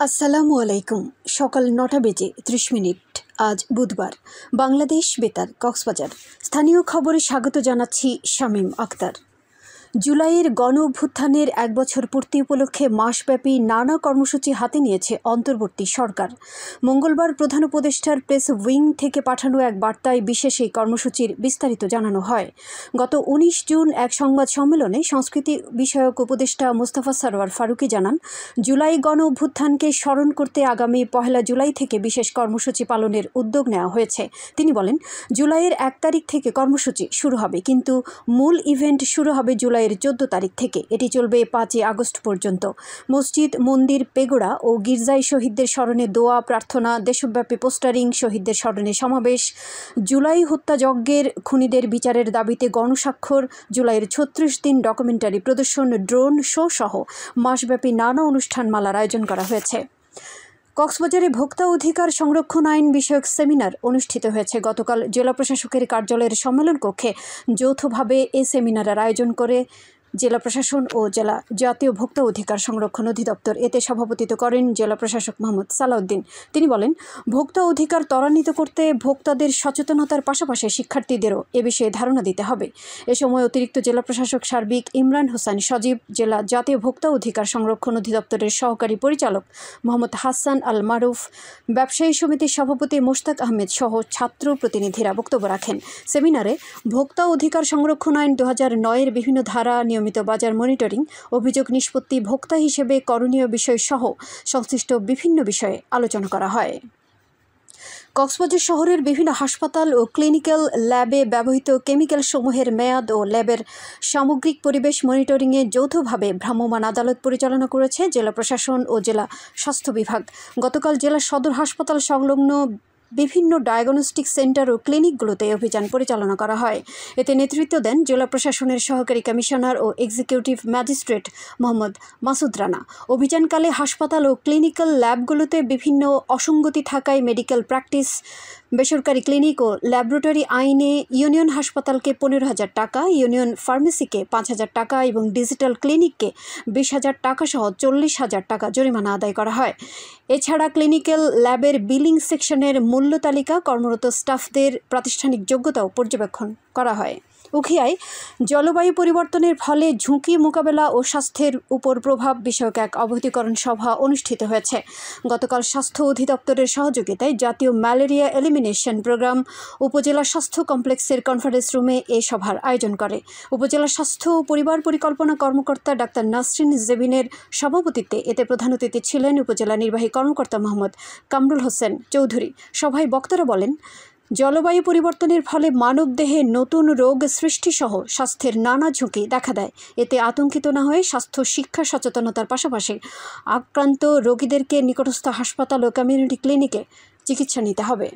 আসসালামু আলাইকুম। সকাল ৯টা বেজে ৩০ মিনিট। আজ বুধবার। বাংলাদেশ বেতার, কক্সবাজার। স্থানীয় খবরে স্বাগত জানাচ্ছি শামীম আক্তার। জুলাইয়ের গণ অভ্যুত্থানের ১ বছর পূর্তি উপলক্ষে মাসব্যাপী নানা কর্মসূচি হাতে নিয়েছে অন্তর্বর্তী সরকার। মঙ্গলবার প্রধান উপদেষ্টার প্রেস উইং থেকে পাঠানো এক বার্তায় বিশেষ এই কর্মসূচির বিস্তারিত জানানো হয়। গত ১৯ জুন এক সংবাদ সম্মেলনে সংস্কৃতি বিষয়ক উপদেষ্টা মোস্তফা সরওয়ার ফারুকী জানান, জুলাই গণ অভ্যুত্থানকে স্মরণ করতে আগামী ১ জুলাই থেকে বিশেষ কর্মসূচি পালনের উদ্যোগ নেওয়া হয়েছে। তিনি বলেন, জুলাইয়ের ১ তারিখ থেকে কর্মসূচি শুরু হবে, কিন্তু মূল ইভেন্ট শুরু হবে জুলাইয়ের ১৪ তারিখ থেকে। এটি চলবে ৫ আগস্ট পর্যন্ত। মসজিদ, মন্দির, পেগোড়া ও গির্জায় শহীদদের স্মরণে দোয়া, প্রার্থনা, দেশব্যাপী পোস্টারিং, শহীদদের স্মরণে সমাবেশ, জুলাই হত্যাযজ্ঞের খুনিদের বিচারের দাবিতে গণস্বাক্ষর, জুলাইয়ের ৩৬ দিন ডকুমেন্টারি প্রদর্শন, ড্রোন শো সহ মাসব্যাপী নানা অনুষ্ঠানমালার আয়োজন করা হয়েছে। কক্সবাজারে ভোক্তা অধিকার সংরক্ষণ আইন বিষয়ক সেমিনার অনুষ্ঠিত হয়েছে। গতকাল জেলা প্রশাসকের কার্যালয়ের সম্মেলন কক্ষে যৌথভাবে এ সেমিনারের আয়োজন করে জেলা প্রশাসন ও জেলা জাতীয় ভোক্তা অধিকার সংরক্ষণ অধিদপ্তর। এতে সভাপতিত্ব করেন জেলা প্রশাসক মোহাম্মদ সালাউদ্দিন। তিনি বলেন, ভোক্তা অধিকার ত্বরান্বিত করতে ভোক্তাদের সচেতনতার পাশাপাশি শিক্ষার্থীদেরও এ বিষয়ে ধারণা দিতে হবে। এ সময় অতিরিক্ত জেলা প্রশাসক সার্বিক ইমরান হোসেন সজীব, জেলা জাতীয় ভোক্তা অধিকার সংরক্ষণ অধিদপ্তরের সহকারী পরিচালক মোহাম্মদ হাসান আল মারুফ, ব্যবসায়ী সমিতির সভাপতি মোশতাক আহমেদ সহ ছাত্র প্রতিনিধিরা বক্তব্য রাখেন। সেমিনারে ভোক্তা অধিকার সংরক্ষণ আইন ২০০৯-এর বিভিন্ন ধারা, নিয়মিত বাজার মনিটরিং, অভিযোগ নিষ্পত্তি, ভোক্তা হিসেবে করণীয় বিষয় সহ সংশ্লিষ্ট বিভিন্ন বিষয়ে আলোচনা করা হয়। কক্সবাজার শহরের বিভিন্ন হাসপাতাল ও ক্লিনিক্যাল ল্যাবে ব্যবহৃত কেমিক্যাল সমূহের মেয়াদ ও ল্যাবের সামগ্রিক পরিবেশ মনিটরিংয়ে যৌথভাবে ভ্রাম্যমাণ আদালত পরিচালনা করেছে জেলা প্রশাসন ও জেলা স্বাস্থ্য বিভাগ। গতকাল জেলা সদর হাসপাতাল সংলগ্ন বিভিন্ন ডায়াগনস্টিক সেন্টার ও ক্লিনিকগুলোতে অভিযান পরিচালনা করা হয়। এতে নেতৃত্ব দেন জেলা প্রশাসনের সহকারী কমিশনার ও এক্সিকিউটিভ ম্যাজিস্ট্রেট মোহাম্মদ মাসুদ রানা। অভিযানকালে হাসপাতাল ও ক্লিনিক্যাল ল্যাবগুলোতে বিভিন্ন অসঙ্গতি থাকায় মেডিকেল প্র্যাকটিস, বেসরকারি ক্লিনিক ও ল্যাবরেটরি আইনে ইউনিয়ন হাসপাতালকে ১৫,০০০ টাকা, ইউনিয়ন ফার্মেসিকে ৫,০০০ টাকা এবং ডিজিটাল ক্লিনিককে ২০,০০০ টাকা সহ ৪০,০০০ টাকা জরিমানা আদায় করা হয়। এছাড়া ক্লিনিক্যাল ল্যাবের বিলিং সেকশনের মূল্য তালিকা, কর্মরত স্টাফদের প্রাতিষ্ঠানিক যোগ্যতাও পর্যবেক্ষণ করা হয়। উখিয়ায় জলবায়ু পরিবর্তনের ফলে ঝুঁকি মোকাবেলা ও স্বাস্থ্যের উপর প্রভাব বিষয়ক এক অবহিতকরণ সভা অনুষ্ঠিত হয়েছে। গতকাল স্বাস্থ্য অধিদপ্তরের সহযোগিতায় জাতীয় ম্যালেরিয়া এলিমিনেশন প্রোগ্রাম উপজেলা স্বাস্থ্য কমপ্লেক্সের কনফারেন্স রুমে এ সভার আয়োজন করে। উপজেলা স্বাস্থ্য ও পরিবার পরিকল্পনা কর্মকর্তা ডাক্তার নাসরিন জেবিনের সভাপতিত্বে এতে প্রধান অতিথি ছিলেন উপজেলা নির্বাহী কর্মকর্তা মোহাম্মদ কামরুল হোসেন চৌধুরী। সভায় বক্তারা বলেন, জলবায়ু পরিবর্তনের ফলে মানবদেহে নতুন রোগ সৃষ্টিসহ স্বাস্থ্যের নানা ঝুঁকি দেখা দেয়। এতে আতঙ্কিত না হয়ে স্বাস্থ্য শিক্ষা সচেতনতার পাশাপাশি আক্রান্ত রোগীদেরকে নিকটস্থ হাসপাতাল ও কমিউনিটি ক্লিনিকে চিকিৎসা নিতে হবে।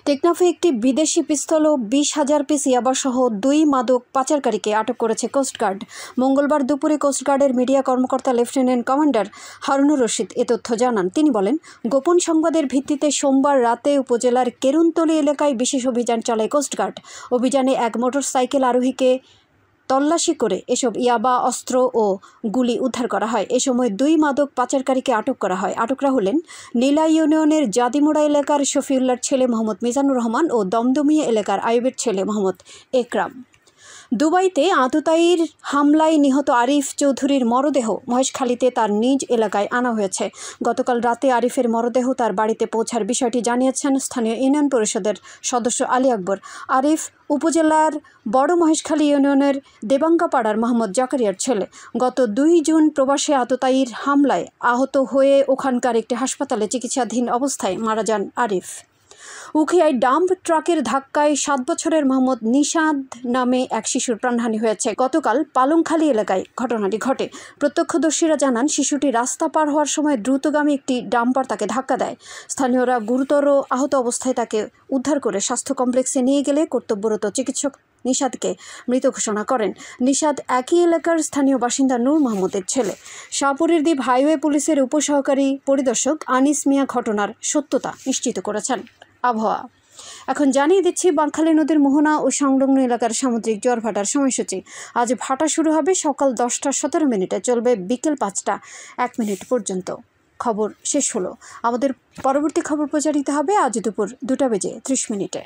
টেকনাফে একটি বিদেশি পিস্তল ও ২০,০০০ পিস ইয়াবাসহ ২ মাদক পাচারকারীকে আটক করেছে কোস্টগার্ড। মঙ্গলবার দুপুরে কোস্টগার্ডের মিডিয়া কর্মকর্তা লেফটেন্যান্ট কমান্ডার হারুনুর রশিদ এ তথ্য জানান। তিনি বলেন, গোপন সংবাদের ভিত্তিতে সোমবার রাতে উপজেলার কেরুনতলী এলাকায় বিশেষ অভিযান চালায় কোস্টগার্ড। অভিযানে এক মোটরসাইকেল আরোহীকে তল্লাশি করে এসব ইয়াবা, অস্ত্র ও গুলি উদ্ধার করা হয়। এ সময় ২ মাদক পাচারকারীকে আটক করা হয়। আটকরা হলেন নীলা ইউনিয়নের জাদিমোড়া এলাকার শফিউল্লাহর ছেলে মোহাম্মদ মিজানুর রহমান ও দমদমিয়া এলাকার আইয়ুবের ছেলে মোহাম্মদ একরাম। দুবাইতে আততায়ীর হামলায় নিহত আরিফ চৌধুরীর মরদেহ মহেশখালীতে তার নিজ এলাকায় আনা হয়েছে। গতকাল রাতে আরিফের মরদেহ তার বাড়িতে পৌঁছার বিষয়টি জানিয়েছেন স্থানীয় ইউনিয়ন পরিষদের সদস্য আলী আকবর। আরিফ উপজেলার বড় মহেশখালী ইউনিয়নের দেবাঙ্গাপাড়ার মোহাম্মদ জাকারিয়ার ছেলে। গত ২ জুন প্রবাসী আততায়ীর হামলায় আহত হয়ে ওখানকার একটি হাসপাতালে চিকিৎসাধীন অবস্থায় মারা যান আরিফ। উখিয়ায় ডাম্প ট্রাকের ধাক্কায় ৭ বছরের মোহাম্মদ নিশাদ নামে এক শিশুর প্রাণহানি হয়েছে। গতকাল পালংখালী এলাকায় ঘটনাটি ঘটে। প্রত্যক্ষদর্শীরা জানান, শিশুটি রাস্তা পার হওয়ার সময় দ্রুতগামী একটি ডাম্পার তাকে ধাক্কা দেয়। স্থানীয়রা গুরুতর আহত অবস্থায় তাকে উদ্ধার করে স্বাস্থ্য কমপ্লেক্সে নিয়ে গেলে কর্তব্যরত চিকিৎসক নিশাদকে মৃত ঘোষণা করেন। নিশাদ একই এলাকার স্থানীয় বাসিন্দা নূর মোহাম্মদের ছেলে। শাহপুরের দ্বীপ হাইওয়ে পুলিশের উপসহকারী পরিদর্শক আনিস মিয়া ঘটনার সত্যতা নিশ্চিত করেছেন। আবহাওয়া। এখন জানিয়ে দিচ্ছি বাঁকখালী নদীর মোহনা ও সংলগ্ন এলাকার সামুদ্রিক জোয়ার ভাটার সময়সূচি। আজ ভাটা শুরু হবে সকাল 10:17, চলবে বিকেল 5:01 পর্যন্ত। খবর শেষ হলো। আমাদের পরবর্তী খবর প্রচারিত হবে আজ দুপুর 2:30।